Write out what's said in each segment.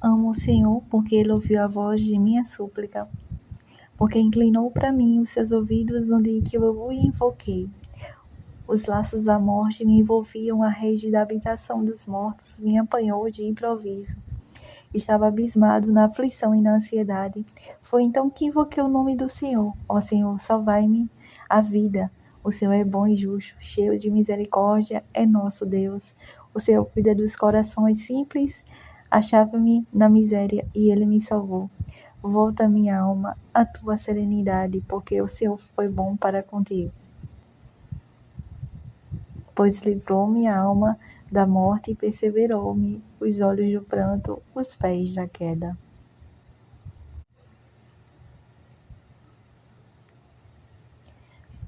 Amo o Senhor, porque Ele ouviu a voz de minha súplica, porque inclinou para mim os seus ouvidos no dia que eu o invoquei. Os laços da morte me envolviam, a rede da habitação dos mortos me apanhou de improviso. Estava abismado na aflição e na ansiedade. Foi então que invoquei o nome do Senhor. Ó Senhor, salvai-me a vida. O Senhor é bom e justo, cheio de misericórdia, é nosso Deus. O Senhor cuida dos corações simples. Achava-me na miséria e Ele me salvou. Volta, minha alma, à tua serenidade, porque o Senhor foi bom para contigo. Pois livrou minha alma da morte e perseverou-me os olhos do pranto, os pés da queda.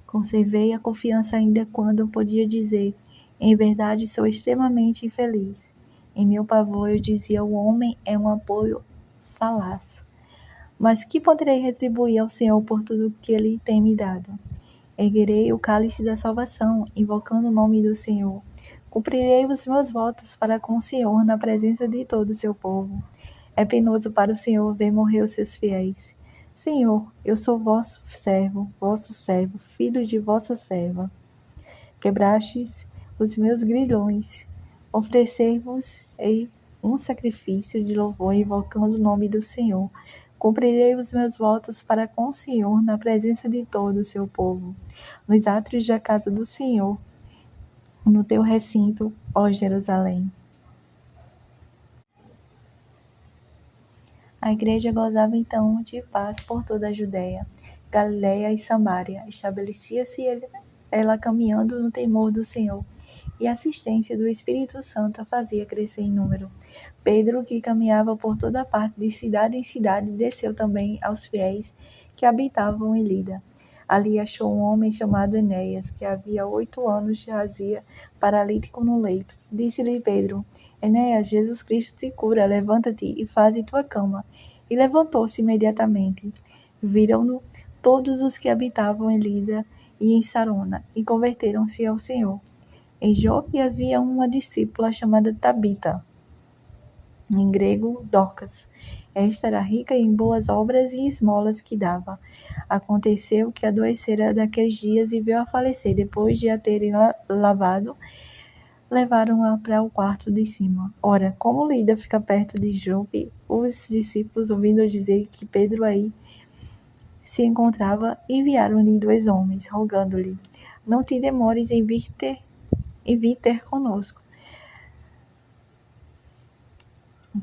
Conservei a confiança ainda quando podia dizer, em verdade sou extremamente infeliz. Em meu pavor eu dizia, o homem é um apoio falaz. Mas que poderei retribuir ao Senhor por tudo que Ele tem me dado? Erguerei o cálice da salvação, invocando o nome do Senhor. Cumprirei os meus votos para com o Senhor na presença de todo o seu povo. É penoso para o Senhor ver morrer os seus fiéis. Senhor, eu sou vosso servo, filho de vossa serva. Quebrastes os meus grilhões. Oferecer-vos-ei um sacrifício de louvor, invocando o nome do Senhor. Cumprirei os meus votos para com o Senhor na presença de todo o seu povo, nos átrios da casa do Senhor, no teu recinto, ó Jerusalém. A igreja gozava então de paz por toda a Judéia, Galiléia e Samaria. Estabelecia-se ela caminhando no temor do Senhor, e a assistência do Espírito Santo a fazia crescer em número. Pedro, que caminhava por toda parte, de cidade em cidade, desceu também aos fiéis que habitavam em Lida. Ali achou um homem chamado Enéas, que havia 8 anos jazia paralítico no leito. Disse-lhe Pedro, Enéas, Jesus Cristo te cura, levanta-te e faze tua cama. E levantou-se imediatamente. Viram-no todos os que habitavam em Lida e em Sarona, e converteram-se ao Senhor. Em Jope havia uma discípula chamada Tabita, em grego Dorcas. Esta era rica em boas obras e esmolas que dava. Aconteceu que adoecera daqueles dias e veio a falecer. Depois de a terem lavado, levaram-a para o quarto de cima. Ora, como Lida fica perto de Jope, os discípulos, ouvindo dizer que Pedro aí se encontrava, enviaram-lhe 2 homens, rogando-lhe, não te demores em vir ter conosco.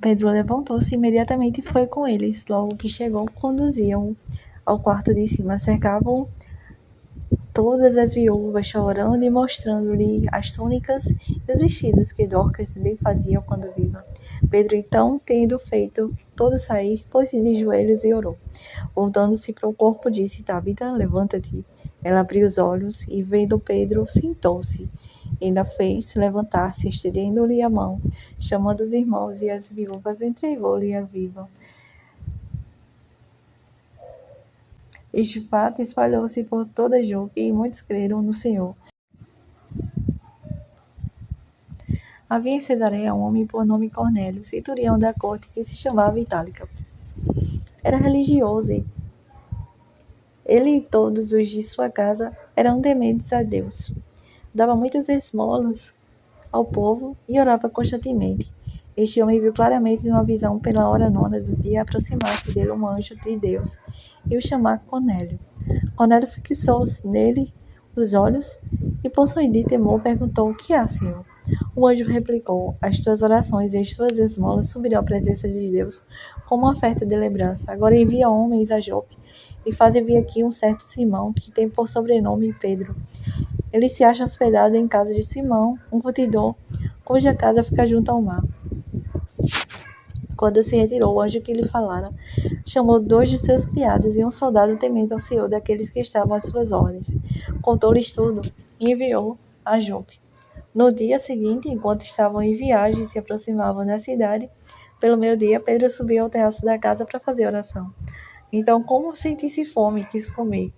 Pedro levantou-se imediatamente e foi com eles. Logo que chegou, conduziam ao quarto de cima, cercavam todas as viúvas, chorando e mostrando-lhe as túnicas e os vestidos que Dorcas lhe fazia quando viva. Pedro, então, tendo feito todo sair, pôs-se de joelhos e orou. Voltando-se para o corpo, disse, Tabita, levanta-te. Ela abriu os olhos e, vendo Pedro, sentou-se. Ainda fez levantar-se, estendendo-lhe a mão, chamando os irmãos e as viúvas, entregou-lhe a viva. Este fato espalhou-se por toda Jope e muitos creram no Senhor. Havia em Cesareia um homem por nome Cornélio, centurião da corte, que se chamava Itálica. Era religioso e ele e todos os de sua casa eram tementes a Deus. Dava muitas esmolas ao povo e orava constantemente. Este homem viu claramente numa visão pela hora 9 do dia aproximar-se dele um anjo de Deus e o chamar Cornélio. Cornélio fixou nele os olhos e, possuído de temor, perguntou, o que há, Senhor? O anjo replicou, as tuas orações e as tuas esmolas subirão à presença de Deus como uma oferta de lembrança. Agora envia homens a Jope e faz vir aqui um certo Simão, que tem por sobrenome Pedro. Ele se acha hospedado em casa de Simão, um curtidor, cuja casa fica junto ao mar. Quando se retirou, o anjo que lhe falara chamou 2 de seus criados e um soldado temente ao Senhor daqueles que estavam às suas ordens. Contou-lhes tudo e enviou a Jope. No dia seguinte, enquanto estavam em viagem e se aproximavam da cidade, pelo meio-dia, Pedro subiu ao terraço da casa para fazer oração. Então, como sentisse fome, quis comer.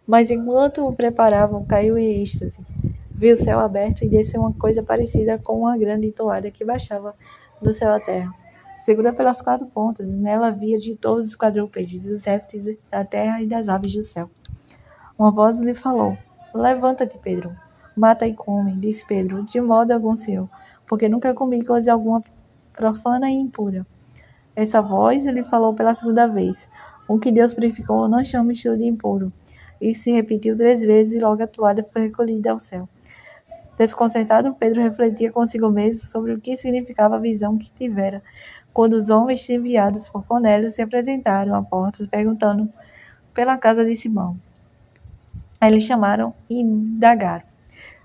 Mas enquanto o preparavam, caiu em êxtase. Viu o céu aberto e desceu uma coisa parecida com uma grande toalha que baixava do céu à terra. segura pelas 4 pontas, e nela havia de todos os quadrúpedes, dos répteis da terra e das aves do céu. Uma voz lhe falou: Levanta-te, Pedro. Mata e come, disse Pedro, de modo algum, Senhor, porque nunca comi coisa alguma profana e impura. Essa voz lhe falou pela segunda vez: O que Deus purificou não chames tu de impuro. Isso se repetiu 3 vezes e logo a toalha foi recolhida ao céu. Desconcertado, Pedro refletia consigo mesmo sobre o que significava a visão que tivera, quando os homens enviados por Cornélio se apresentaram à porta, perguntando pela casa de Simão. Aí eles chamaram e indagaram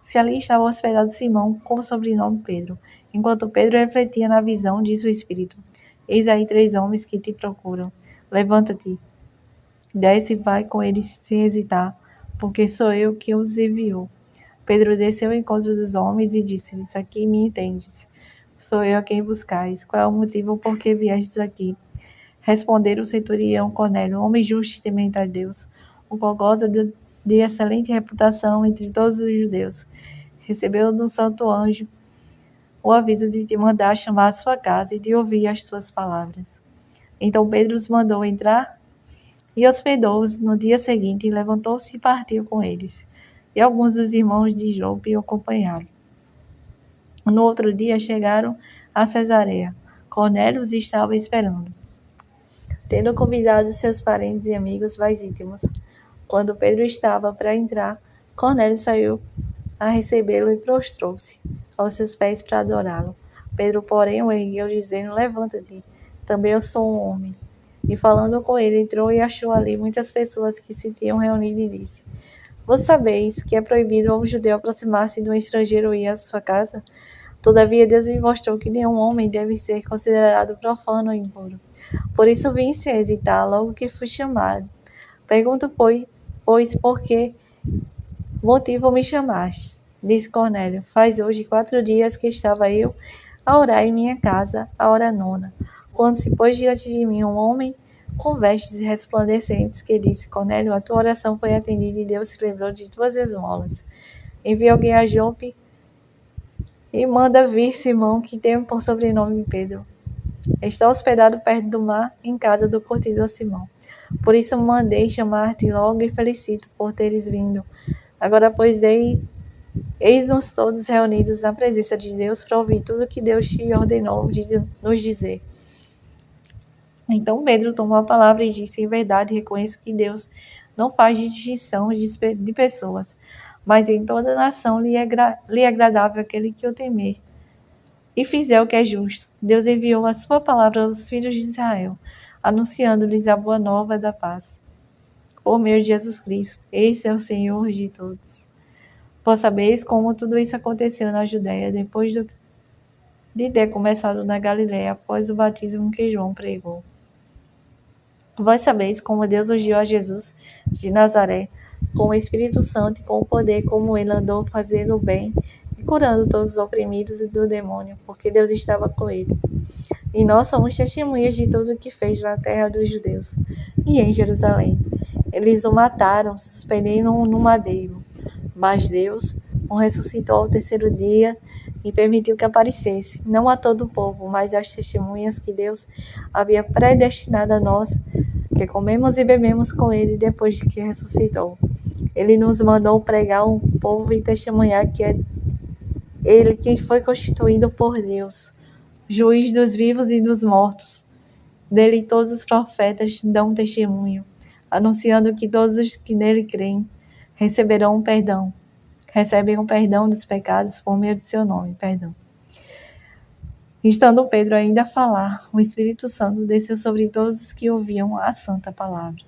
se ali estava hospedado Simão, com o sobrenome Pedro. Enquanto Pedro refletia na visão, disse o Espírito: Eis aí 3 homens que te procuram. Levanta-te, desce e vai com eles sem hesitar, porque sou eu que os enviou. Pedro desceu ao encontro dos homens e disse-lhes: Aqui me entendes. Sou eu a quem buscais. Qual é o motivo por que viestes aqui? Responderam o centurião Cornélio, homem justo e temente a Deus, o qual goza de excelente reputação entre todos os judeus. Recebeu do santo anjo o aviso de te mandar chamar à sua casa e de ouvir as tuas palavras. Então Pedro os mandou entrar e hospedou-os no dia seguinte, e levantou-se e partiu com eles. E alguns dos irmãos de Jope o acompanharam. No outro dia chegaram a Cesareia. Cornélio os estava esperando, tendo convidado seus parentes e amigos mais íntimos. Quando Pedro estava para entrar, Cornélio saiu a recebê-lo e prostrou-se aos seus pés para adorá-lo. Pedro, porém, o ergueu, dizendo: Levanta-te, também eu sou um homem. E falando com ele, entrou e achou ali muitas pessoas que se tinham reunido e disse: Vós sabeis que é proibido ao judeu aproximar-se de um estrangeiro e ir à sua casa? Todavia Deus me mostrou que nenhum homem deve ser considerado profano ou impuro. Por isso vim sem hesitar, logo que fui chamado. Pergunto, pois por que motivo me chamaste? Disse Cornélio: Faz hoje 4 dias que estava eu a orar em minha casa, a hora 9, quando se pôs diante de mim um homem com vestes resplandecentes, que disse: Cornélio, a tua oração foi atendida e Deus se lembrou de tuas esmolas. Envia alguém a Jope e manda vir Simão, que tem por sobrenome Pedro. Está hospedado perto do mar, em casa do curtidor Simão. Por isso mandei chamar-te logo e felicito por teres vindo. Agora, pois, eis-nos todos reunidos na presença de Deus para ouvir tudo que Deus te ordenou de nos dizer. Então Pedro tomou a palavra e disse: Em verdade, reconheço que Deus não faz distinção de pessoas, mas em toda nação lhe é agradável aquele que o temer e fizer o que é justo. Deus enviou a sua palavra aos filhos de Israel, anunciando-lhes a boa nova da paz. Por meio de Jesus Cristo, esse é o Senhor de todos. Vós sabeis como tudo isso aconteceu na Judéia, depois de ter começado na Galiléia, após o batismo que João pregou. Vós sabeis como Deus ungiu a Jesus de Nazaré, com o Espírito Santo e com o poder, como ele andou fazendo o bem e curando todos os oprimidos do demônio, porque Deus estava com ele. E nós somos testemunhas de tudo o que fez na terra dos judeus e em Jerusalém. Eles o mataram, suspendendo-o no madeiro. Mas Deus o ressuscitou ao 3º dia e permitiu que aparecesse, não a todo o povo, mas às testemunhas que Deus havia predestinado a nós, que comemos e bebemos com ele depois de que ressuscitou. Ele nos mandou pregar ao povo e testemunhar que é ele quem foi constituído por Deus, juiz dos vivos e dos mortos. Dele todos os profetas dão testemunho, anunciando que todos os que nele creem recebem o perdão dos pecados por meio de seu nome. Estando Pedro ainda a falar, o Espírito Santo desceu sobre todos os que ouviam a santa palavra.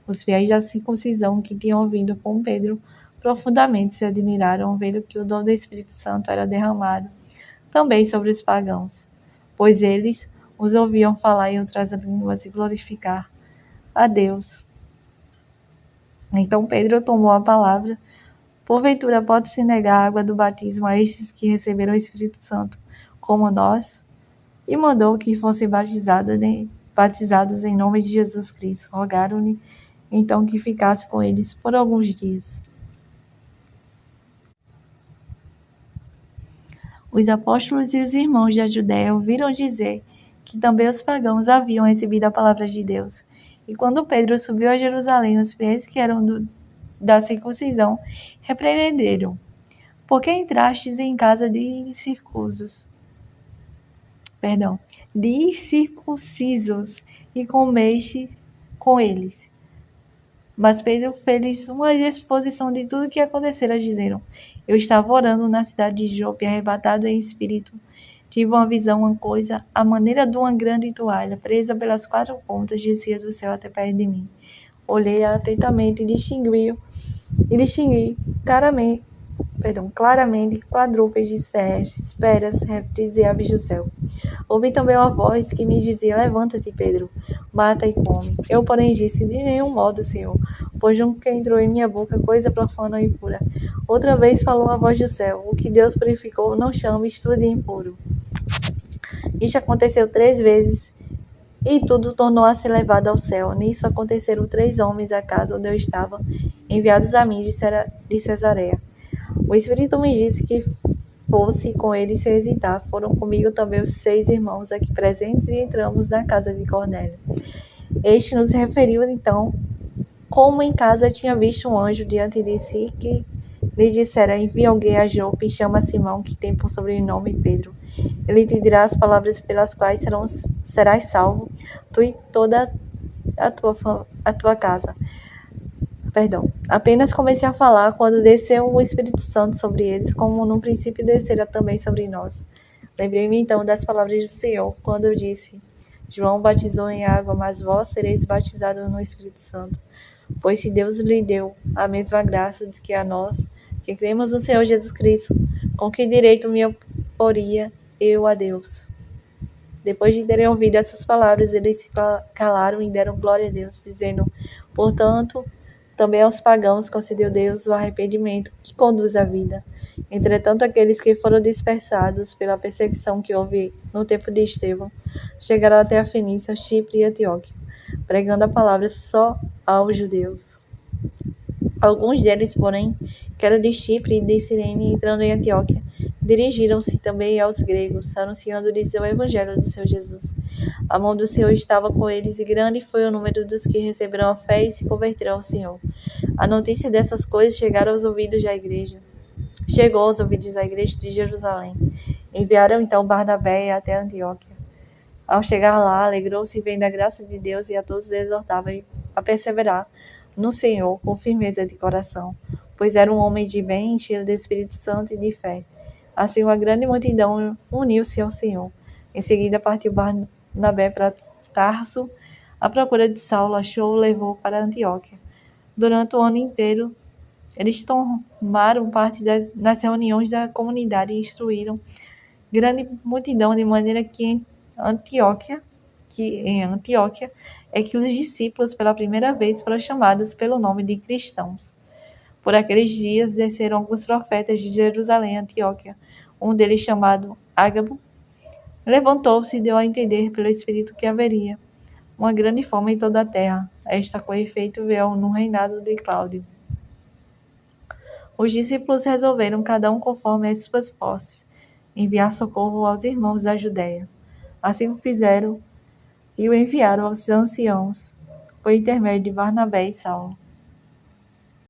Os fiéis da circuncisão que tinham ouvido com Pedro profundamente se admiraram, vendo que o dom do Espírito Santo era derramado também sobre os pagãos, pois eles os ouviam falar em outras línguas e glorificar a Deus. Então Pedro tomou a palavra: Porventura pode-se negar a água do batismo a estes que receberam o Espírito Santo, como nós? E mandou que fossem batizados em nome de Jesus Cristo. Rogaram-lhe então que ficasse com eles por alguns dias. Os apóstolos e os irmãos da Judéia ouviram dizer que também os pagãos haviam recebido a palavra de Deus. E quando Pedro subiu a Jerusalém, os fiéis que eram da circuncisão repreenderam: por que entrastes em casa de incircuncisos e comeste com eles? Mas Pedro fez uma exposição de tudo o que acontecera, dizendo: eu estava orando na cidade de Jope, arrebatado em espírito. Tive uma visão, uma coisa, à maneira de uma grande toalha, presa pelas 4 pontas, descia do céu até perto de mim. Olhei atentamente e distingui claramente quadrúpedes, esperas, répteis e aves do céu. Ouvi também uma voz que me dizia: levanta-te, Pedro, mata e come. Eu, porém, disse: de nenhum modo, Senhor, pois nunca entrou em minha boca coisa profana ou impura. Outra vez falou a voz do céu: o que Deus purificou, não chames tu de impuro. Isto aconteceu 3 vezes, e tudo tornou a ser levado ao céu. Nisso aconteceram 3 homens à casa onde eu estava, enviados a mim de Cesareia. O Espírito me disse que fosse com eles sem hesitar. Foram comigo também os 6 irmãos aqui presentes e entramos na casa de Cornélio. Este nos referiu então como em casa tinha visto um anjo diante de si que lhe dissera: envia alguém a Jope e chama Simão, que tem por sobrenome Pedro. Ele te dirá as palavras pelas quais serás salvo, tu e toda a tua casa. Apenas comecei a falar quando desceu o Espírito Santo sobre eles, como no princípio descera também sobre nós. Lembrei-me então das palavras do Senhor, quando eu disse: João batizou em água, mas vós sereis batizados no Espírito Santo. Pois se Deus lhe deu a mesma graça que a nós, que cremos no Senhor Jesus Cristo, com que direito me oporia eu a Deus? Depois de terem ouvido essas palavras, eles se calaram e deram glória a Deus, dizendo: portanto, também aos pagãos concedeu Deus o arrependimento que conduz à vida. Entretanto, aqueles que foram dispersados pela perseguição que houve no tempo de Estevão chegaram até a Fenícia, Chipre e Antioquia, pregando a palavra só aos judeus. Alguns deles, porém, que eram de Chipre e de Cirene, entrando em Antioquia, dirigiram-se também aos gregos, anunciando-lhes o evangelho do Senhor Jesus. A mão do Senhor estava com eles, e grande foi o número dos que receberam a fé e se converteram ao Senhor. A notícia dessas coisas chegou aos ouvidos da igreja de Jerusalém. Enviaram então Barnabé até Antioquia. Ao chegar lá, alegrou-se vendo a graça de Deus e a todos exortava a perseverar no Senhor com firmeza de coração, pois era um homem de bem, cheio do Espírito Santo e de fé. Assim, uma grande multidão uniu-se ao Senhor. Em seguida, partiu Barnabé para Tarso, à procura de Saulo, achou-o, levou para Antioquia. Durante o ano inteiro, eles tomaram parte nas reuniões da comunidade e instruíram grande multidão, de maneira que em Antioquia é que os discípulos pela primeira vez foram chamados pelo nome de cristãos. Por aqueles dias desceram alguns profetas de Jerusalém a Antioquia. Um deles, chamado Ágabo, levantou-se e deu a entender pelo Espírito que haveria uma grande fome em toda a terra. Esta, com efeito, veio no reinado de Cláudio. Os discípulos resolveram, cada um conforme as suas posses, enviar socorro aos irmãos da Judéia. Assim o fizeram e o enviaram aos anciãos, por intermédio de Barnabé e Saulo.